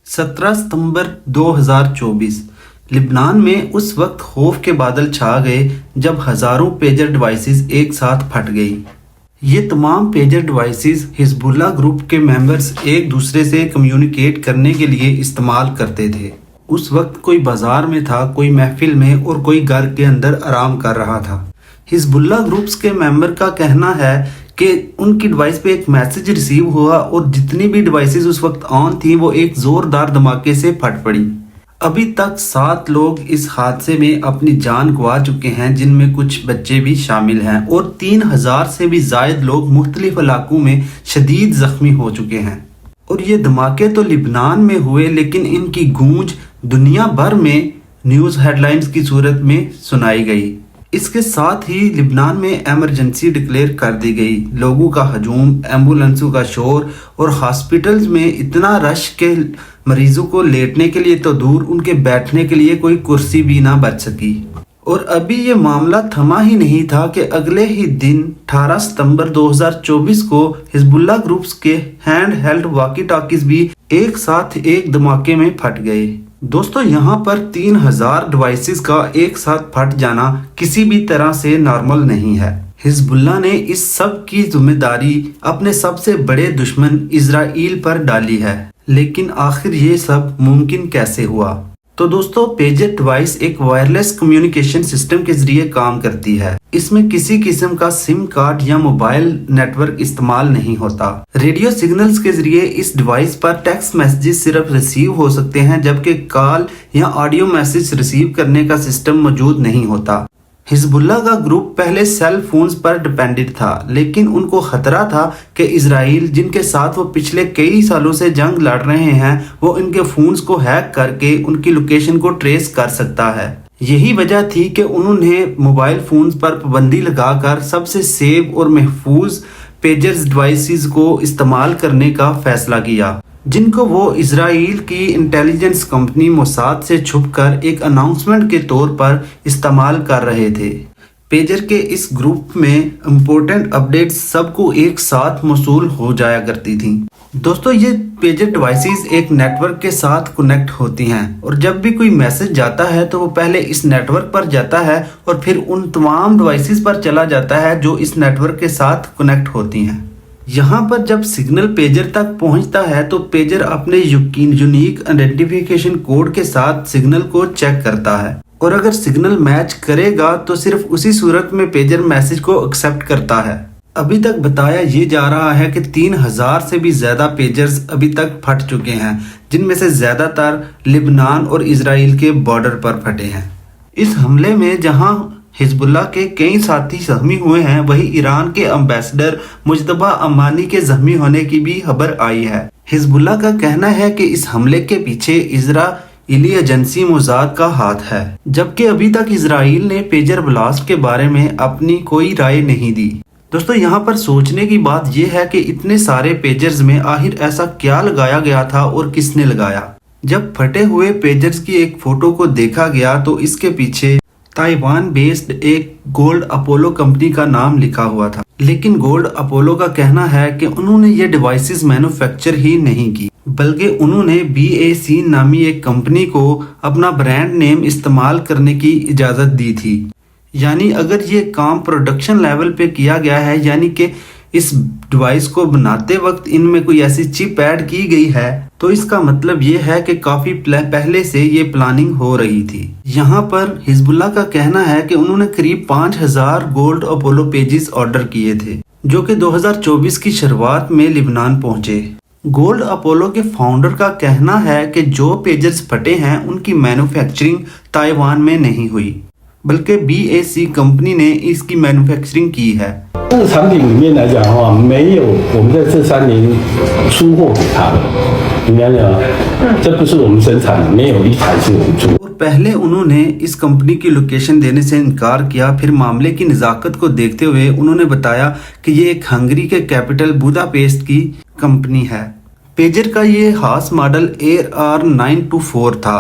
17 सितंबर 2024 लिबनान में उस वक्त खौफ के बादल छा गए जब हजारों पेजर डिवाइसेस एक साथ फट गई। ये तमाम पेजर डिवाइसेस हिजबुल्लाह ग्रुप के मेंबर्स एक दूसरे से कम्युनिकेट करने के लिए इस्तेमाल करते थे। उस वक्त कोई बाजार में था, कोई महफिल में और कोई घर के अंदर आराम कर रहा था। हिजबुल्लाह ग्रुप्स के मेंबर का कहना है कि उनकी डिवाइस पे एक मैसेज रिसीव हुआ और जितनी भी डिवाइसेस उस वक्त ऑन थी वो एक जोरदार धमाके से फट पड़ी। अभी तक 7 लोग इस हादसे में अपनी जान गंवा चुके हैं, जिनमें कुछ बच्चे भी शामिल हैं और 3000 से भी ज्यादा लोग मुख्तलिफ इलाकों में शदीद जख्मी हो चुके हैं। और ये धमाके तो लिबनान में हुए, लेकिन इनकी गूंज दुनिया भर में न्यूज़ हेडलाइंस की सूरत में सुनाई गई। इसके साथ ही लिबनान में इमरजेंसी डिक्लेयर कर दी गई। लोगों का हजूम, एम्बुलेंसों का शोर और हॉस्पिटल्स में इतना रश के मरीजों को लेटने के लिए तो दूर, उनके बैठने के लिए कोई कुर्सी भी ना बच सकी। और अभी ये मामला थमा ही नहीं था कि अगले ही दिन 18 सितंबर 2024 को हिजबुल्लाह ग्रुप्स के हैंड हेल्ड वॉकी टॉकीज भी एक साथ एक धमाके में फट गए। दोस्तों, यहाँ पर 3000 डिवाइसेस का एक साथ फट जाना किसी भी तरह से नॉर्मल नहीं है। हिजबुल्लाह ने इस सब की जिम्मेदारी अपने सबसे बड़े दुश्मन इजराइल पर डाली है, लेकिन आखिर ये सब मुमकिन कैसे हुआ? तो दोस्तों, पेजर डिवाइस एक वायरलेस कम्युनिकेशन सिस्टम के जरिए काम करती है। इसमें किसी किस्म का सिम कार्ड या मोबाइल नेटवर्क इस्तेमाल नहीं होता। रेडियो सिग्नल्स के जरिए इस डिवाइस पर टेक्स्ट मैसेजेस सिर्फ रिसीव हो सकते हैं, जबकि कॉल या ऑडियो मैसेज रिसीव करने का सिस्टम मौजूद नहीं होता। हिजबुल्लाह का ग्रुप पहले सेल फोन्स पर डिपेंडेंट था, लेकिन उनको खतरा था कि इजराइल, जिनके साथ वो पिछले कई सालों से जंग लड़ रहे हैं, वो इनके फोन्स को हैक करके उनकी लोकेशन को ट्रेस कर सकता है। यही वजह थी कि उन्होंने मोबाइल फोन्स पर पाबंदी लगाकर सबसे सेफ और महफूज पेजर्स डिवाइसेस को इस्तेमाल करने का फैसला किया, जिनको वो इजराइल की इंटेलिजेंस कंपनी मोसाद से छुपकर एक अनाउंसमेंट के तौर पर इस्तेमाल कर रहे थे। पेजर के इस ग्रुप में इम्पोर्टेंट अपडेट्स सबको एक साथ मौसूल हो जाया करती थी। दोस्तों, ये पेजर डिवाइसेस एक नेटवर्क के साथ कनेक्ट होती हैं और जब भी कोई मैसेज जाता है तो वो पहले इस नेटवर्क पर जाता है और फिर उन तमाम डिवाइसेस पर चला जाता है जो इस नेटवर्क के साथ कनेक्ट होती हैं। यहाँ पर जब सिग्नल पेजर तक पहुँचता है तो पेजर अपने यूनिक आइडेंटिफिकेशन कोड के साथ सिग्नल को चेक करता है और अगर सिग्नल मैच करेगा तो सिर्फ उसी सूरत में पेजर मैसेज को एक्सेप्ट करता है। अभी तक बताया ये जा रहा है कि 3000 से भी ज्यादा पेजर्स अभी तक फट चुके हैं, जिनमें से ज्यादातर लिबनान और इजराइल के बॉर्डर पर फटे हैं। इस हमले में जहां हिजबुल्लाह के कई साथी जख्मी हुए हैं, वही ईरान के एम्बेसडर मुजतबा अमानी के जख्मी होने की भी खबर आई है। हिजबुल्लाह का कहना है कि इस हमले के पीछे इजराइली एजेंसी मोसाद का हाथ है, जबकि अभी तक इजराइल ने पेजर ब्लास्ट के बारे में अपनी कोई राय नहीं दी। दोस्तों, यहाँ पर सोचने की बात यह है कि इतने सारे पेजर्स में आखिर ऐसा क्या लगाया गया था और किसने लगाया? जब फटे हुए पेजर्स की एक फोटो को देखा गया तो इसके पीछे ताइवान बेस्ड एक गोल्ड अपोलो कंपनी का नाम लिखा हुआ था, लेकिन गोल्ड अपोलो का कहना है कि उन्होंने ये डिवाइसेस मैन्युफैक्चर ही नहीं की, बल्कि उन्होंने BAC नामी एक कंपनी को अपना ब्रांड नेम इस्तेमाल करने की इजाजत दी थी। यानी अगर ये काम प्रोडक्शन लेवल पे किया गया है, यानी कि इस डिवाइस को बनाते वक्त इनमें कोई ऐसी चिप ऐड की गई है, तो इसका मतलब ये है कि काफी पहले से ये प्लानिंग हो रही थी। यहाँ पर हिजबुल्लाह का कहना है कि उन्होंने करीब 5000 गोल्ड अपोलो पेजेस ऑर्डर किए थे, जो कि 2024 की शुरुआत में लिबनान पहुंचे। गोल्ड अपोलो के फाउंडर का कहना है कि जो पेजर्स फटे हैं उनकी मैन्युफैक्चरिंग ताइवान में नहीं हुई, बल्कि BAC कंपनी ने इसकी मैन्युफैक्चरिंग की है। 这个产品里面来讲的话，没有我们在这3年出货给他的，你了解吗？这不是我们生产的，没有一台是我们出。और पहले उन्होंने इस कंपनी की लोकेशन देने से इनकार किया, फिर मामले की नज़ाकत को देखते हुए उन्होंने बताया कि ये एक हंगरी के कैपिटल बुदापेस्ट की कंपनी है। पेजर का ये खास मॉडल AR924 था,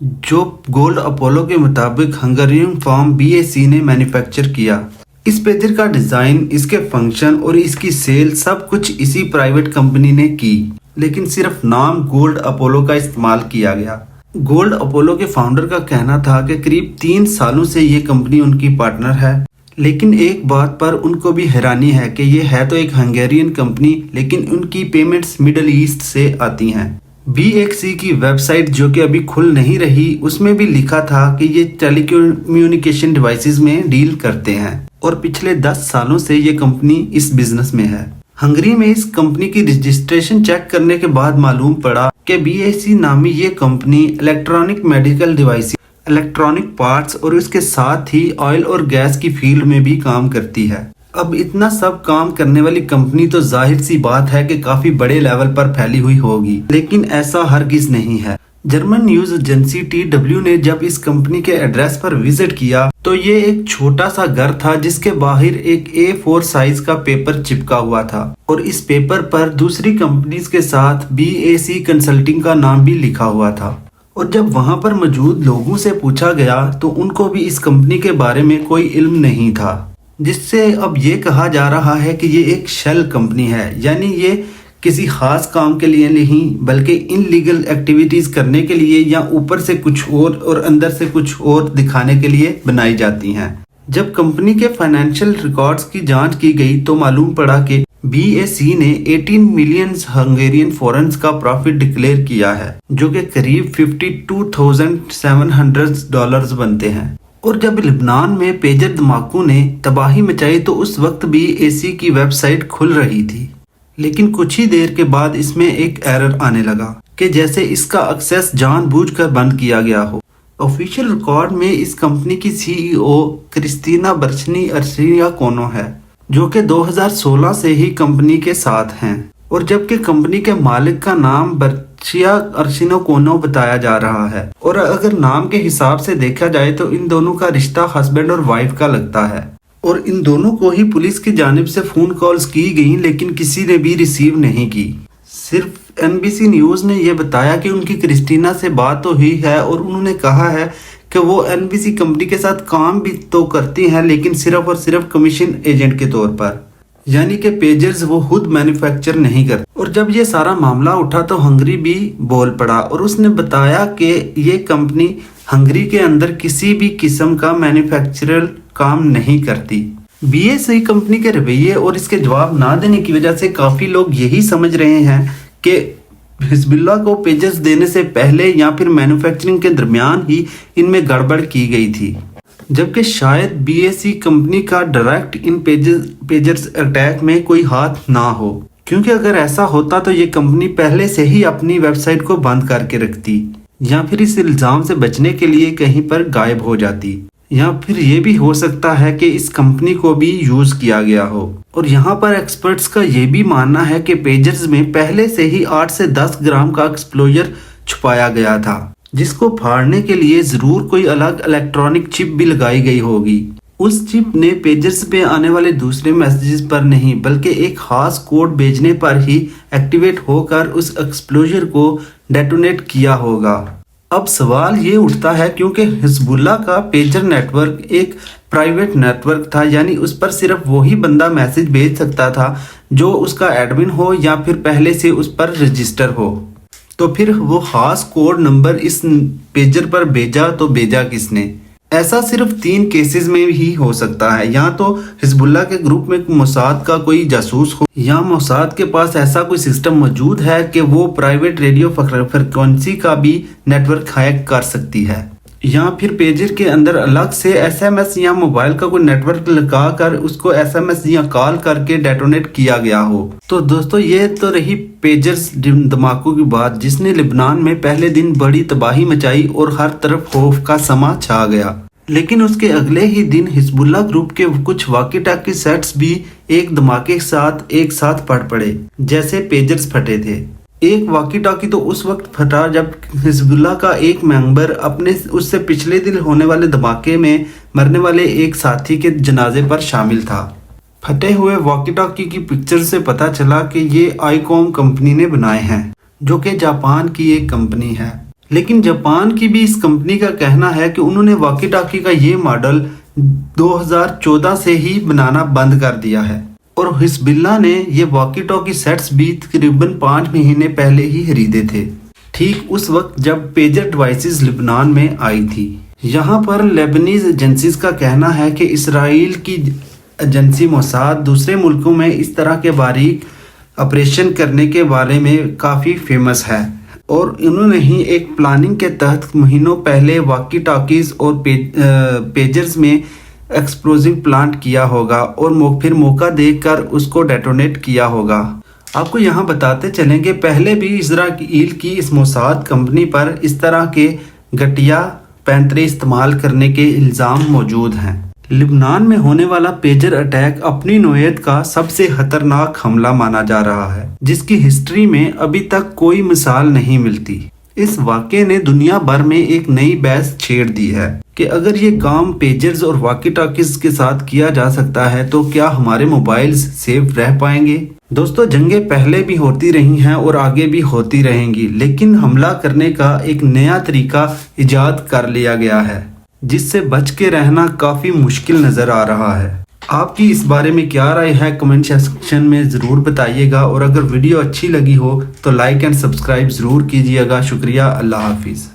जो गोल्ड अपोलो के मुताबिक हंगरियन फर्म BAC ने मैन्युफैक्चर किया। इस पेजर का डिजाइन, इसके फंक्शन और इसकी सेल सब कुछ इसी प्राइवेट कंपनी ने की। लेकिन सिर्फ नाम गोल्ड अपोलो का इस्तेमाल किया गया। गोल्ड अपोलो के फाउंडर का कहना था कि करीब 3 सालों से ये कंपनी उनकी पार्टनर है, लेकिन एक बात पर उनको भी हैरानी है कि ये है तो एक हंगेरियन कंपनी, लेकिन उनकी पेमेंट्स मिडल ईस्ट से आती हैं। BXC की वेबसाइट जो कि अभी खुल नहीं रही, उसमें भी लिखा था कि ये टेलीकम्युनिकेशन डिवाइसेस में डील करते हैं और पिछले 10 सालों से ये कंपनी इस बिजनेस में है। हंगरी में इस कंपनी की रजिस्ट्रेशन चेक करने के बाद मालूम पड़ा कि BXC नामी ये company electronic medical device, electronic parts और उसके साथ ही ऑयल और गैस की फील्ड में भी काम करती है। अब इतना सब काम करने वाली कंपनी तो जाहिर सी बात है कि काफी बड़े लेवल पर फैली हुई होगी, लेकिन ऐसा हरगिज नहीं है। जर्मन न्यूज एजेंसी TW ने जब इस कंपनी के एड्रेस पर विजिट किया तो ये एक छोटा सा घर था जिसके बाहर एक A4 साइज का पेपर चिपका हुआ था और इस पेपर पर दूसरी कंपनीज के साथ BAC कंसल्टिंग का नाम भी लिखा हुआ था। और जब वहां पर मौजूद लोगों से पूछा गया तो उनको भी इस कंपनी के बारे में कोई इल्म नहीं था, जिससे अब ये कहा जा रहा है कि ये एक शेल कंपनी है, यानी ये किसी खास काम के लिए नहीं बल्कि इनलीगल एक्टिविटीज करने के लिए या ऊपर से कुछ और अंदर से कुछ और दिखाने के लिए बनाई जाती हैं। जब कंपनी के फाइनेंशियल रिकॉर्ड्स की जांच की गई तो मालूम पड़ा कि BAC ने 18 मिलियन हंगेरियन फॉरेंस का प्रॉफिट डिक्लेयर किया है, जो कि करीब $52,700 बनते हैं। और जब लेबनान में पेजर धमाकों ने तबाही मचाई तो उस वक्त BAC की वेबसाइट खुल रही थी, लेकिन कुछ ही देर के बाद इसमें एक एरर आने लगा कि जैसे इसका एक्सेस जानबूझकर बंद किया गया हो। ऑफिशियल रिकॉर्ड में इस कंपनी की CEO क्रिस्टीना बर्चनी अर्सियाकोनो है, जो कि 2016 से ही कंपनी के साथ हैं, और जबकि कंपनी के मालिक का नाम बर्चिया अर्सियाकोनो बताया जा रहा है। और अगर नाम के हिसाब से देखा जाए तो इन दोनों का रिश्ता हस्बैंड और वाइफ का लगता है, और इन दोनों को ही पुलिस की जानिब से फोन कॉल्स की गई, लेकिन किसी ने भी रिसीव नहीं की। सिर्फ NBC न्यूज ने यह बताया कि उनकी क्रिस्टीना से बात तो हुई है और उन्होंने कहा है कि वो NBC कंपनी के साथ काम भी तो करती हैं, लेकिन सिर्फ और सिर्फ कमीशन एजेंट के तौर पर, यानी कि पेजर्स वो खुद मैन्युफैक्चर नहीं करते। और जब ये सारा मामला उठा तो हंगरी भी बोल पड़ा और उसने बताया कि ये कंपनी हंगरी के अंदर किसी भी किस्म का मैन्युफैक्चरल काम नहीं करती। BAC कंपनी के रवैये और इसके जवाब ना देने की वजह से काफी लोग यही समझ रहे हैं कि हिजबुल्लाह को पेजर्स देने से पहले या फिर मैन्युफैक्चरिंग के दरमियान ही इनमें गड़बड़ की गई थी, जबकि शायद BAC कंपनी का डायरेक्ट इन पेजर्स अटैक में कोई हाथ ना हो, क्योंकि अगर ऐसा होता तो ये कंपनी पहले से ही अपनी वेबसाइट को बंद करके रखती या फिर इस इल्जाम से बचने के लिए कहीं पर गायब हो जाती, या फिर ये भी हो सकता है कि इस कंपनी को भी यूज किया गया हो। और यहाँ पर एक्सपर्ट्स का ये भी मानना है कि पेजर्स में पहले से ही 8 से 10 ग्राम का एक्सप्लोजर छुपाया गया था, जिसको फाड़ने के लिए जरूर कोई अलग इलेक्ट्रॉनिक चिप भी लगाई गई होगी। उस चिप ने पेजर्स पे आने वाले दूसरे मैसेजेस पर नहीं बल्कि एक खास कोड भेजने पर ही एक्टिवेट होकर उस एक्सप्लोजर को डेटोनेट किया होगा। अब सवाल ये उठता है, क्योंकि हिजबुल्लाह का पेजर नेटवर्क एक प्राइवेट नेटवर्क था, यानी उस पर सिर्फ वही बंदा मैसेज भेज सकता था जो उसका एडमिन हो या फिर पहले से उस पर रजिस्टर हो। तो फिर वो खास कोड नंबर इस पेजर पर भेजा तो भेजा किसने? ऐसा सिर्फ 3 केसेस में ही हो सकता है, या तो हिजबुल्लाह के ग्रुप में मोसाद का कोई जासूस हो, या मोसाद के पास ऐसा कोई सिस्टम मौजूद है कि वो प्राइवेट रेडियो फ्रिक्वेंसी का भी नेटवर्क हैक कर सकती है, या फिर पेजर के अंदर अलग से SMS या मोबाइल का कोई नेटवर्क लगा कर उसको SMS या कॉल करके डेटोनेट किया गया हो। तो दोस्तों ये तो रही पेजर्स धमाकों की बात, जिसने लेबनान में पहले दिन बड़ी तबाही मचाई और हर तरफ खौफ का समा छा गया। लेकिन उसके अगले ही दिन हिजबुल्लाह ग्रुप के कुछ वाकी टाकी सेट्स भी एक धमाके के एक साथ फट पड़े, जैसे पेजर्स फटे थे। एक वाकी टाकी तो उस वक्त फटा जब हिजबुल्लाह का एक मेंबर अपने उससे पिछले दिन होने वाले धमाके में मरने वाले एक साथी के जनाजे पर शामिल था। फटे हुए वॉकी टॉकी की पिक्चर से पता चला कि ये आईकॉम कंपनी ने बनाए हैं, जो कि जापान की एक कंपनी है। लेकिन जापान की भी इस कंपनी का कहना है कि उन्होंने वॉकी टॉकी का ये मॉडल 2014 से ही बनाना बंद कर दिया है। और हिजबुल्लाह ने ये वॉकी टॉकी सेट्स भी तकरीबन 5 महीने पहले ही खरीदे थे, ठीक उस वक्त जब पेजर डिवाइसेस लिबनान में आई थी। यहाँ पर लेबनीज एजेंसीज का कहना है कि इसराइल की एजेंसी मोसाद दूसरे मुल्कों में इस तरह के बारीक ऑपरेशन करने के बारे में काफ़ी फेमस है और उन्होंने ही एक प्लानिंग के तहत महीनों पहले वॉकी टॉकीज और पेजर्स में एक्सप्लोजिव प्लांट किया होगा और फिर मौका देखकर उसको डेटोनेट किया होगा। आपको यहाँ बताते चलें कि पहले भी इजराइल की इस मोसाद कंपनी पर इस तरह के घटिया पैंतरे इस्तेमाल करने के इल्ज़ाम मौजूद हैं। लिबनान में होने वाला पेजर अटैक अपनी नौयत का सबसे खतरनाक हमला माना जा रहा है, जिसकी हिस्ट्री में अभी तक कोई मिसाल नहीं मिलती। इस वाक़े ने दुनिया भर में एक नई बहस छेड़ दी है कि अगर ये काम पेजर्स और वॉकी टॉकीज के साथ किया जा सकता है तो क्या हमारे मोबाइल्स सेफ रह पाएंगे। दोस्तों, जंगें पहले भी होती रही हैं और आगे भी होती रहेंगी, लेकिन हमला करने का एक नया तरीका इजाद कर लिया गया है जिससे बच के रहना काफ़ी मुश्किल नज़र आ रहा है। आपकी इस बारे में क्या राय है कमेंट सेक्शन में ज़रूर बताइएगा और अगर वीडियो अच्छी लगी हो तो लाइक एंड सब्सक्राइब ज़रूर कीजिएगा। शुक्रिया, अल्लाह हाफिज़।